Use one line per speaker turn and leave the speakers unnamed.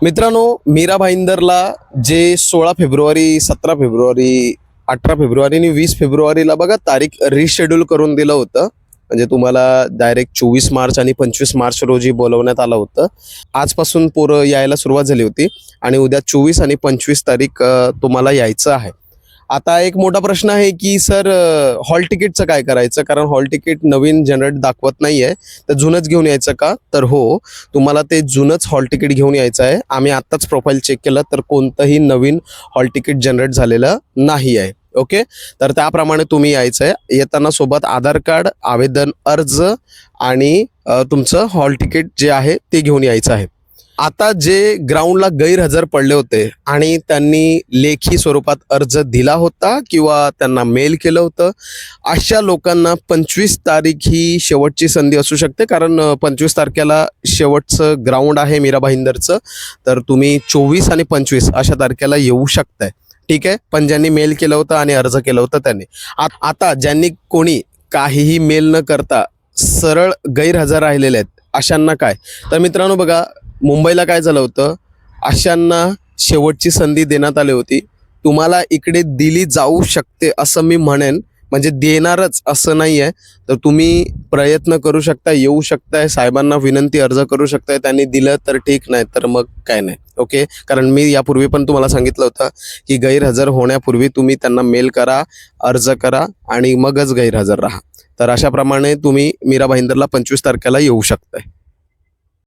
मित्रांनो, मीरा भाईंदरला जे 16 February, 17 February, 18 February आणि 20 फेब्रुवारीला बघा तारीख रिशेड्यूल करून दिलं होतं. म्हणजे तुम्हाला डायरेक्ट 24 मार्च आणि 25 मार्च रोजी बोलवण्यात आलं होतं. आजपासून पोरं यायला सुरुवात झाली होती आणि उद्या 24 आणि 25 तारीख तुम्हाला यायचं आहे. आता एक मोठा प्रश्न आहे की सर, हॉल तिकीटचं काय करायचं? कारण हॉल तिकीट नवीन जनरेट दाखवत नाही आहे, तर जुनंच घेऊन यायचं का? तर हो, तुम्हाला ते जुनंच हॉल तिकीट घेऊन यायचं आहे. आम्ही आत्ताच प्रोफाईल चेक केलं तर कोणतंही नवीन हॉल तिकीट जनरेट झालेलं नाही आहे. ओके, तर त्याप्रमाणे तुम्ही यायचं आहे. येताना सोबत आधार कार्ड, आवेदन अर्ज आणि तुमचं हॉल तिकीट जे आहे ते घेऊन यायचं आहे. आता जे ग्राउंडला गैरहजर पडले होते आणि त्यांनी लेखी स्वरूपात अर्ज दिला होता किंवा त्यांना मेल केलं होतं, अशा लोकांना 25 तारीख ही शेवटची संधी असू शकते. कारण 25 तारखेला शेवटचं ग्राउंड आहे मीरा भाईंदरचं. तर तुम्ही 24 आणि 25 अशा तारखेला येऊ शकताय. ठीक आहे, पण ज्यांनी मेल केलं होतं आणि अर्ज केलं होतं त्यांनी. आता ज्यांनी कोणी काहीही मेल न करता सरळ गैरहजर राहिलेले आहेत अशांना काय? तर मित्रांनो बघा, मुंबईला काय झालं होतं, अशांना शेवटची संधी देण्यात आली होती. तुम्हाला इकडे दिली जाऊ शकते असं मी म्हणेन, म्हणजे देणारच असं नाही आहे. तर तुम्ही प्रयत्न करू शकता, येऊ शकताय, साहेबांना विनंती अर्ज करू शकताय. त्यांनी दिलं तर ठीक, नाही तर मग काय नाही. ओके, कारण मी यापूर्वी पण तुम्हाला सांगितलं होतं की गैरहजर होण्यापूर्वी तुम्ही त्यांना मेल करा, अर्ज करा आणि मगच गैरहजर राहा. तर अशाप्रमाणे तुम्ही मीरा भाईंदरला 25 तारखेला येऊ शकताय.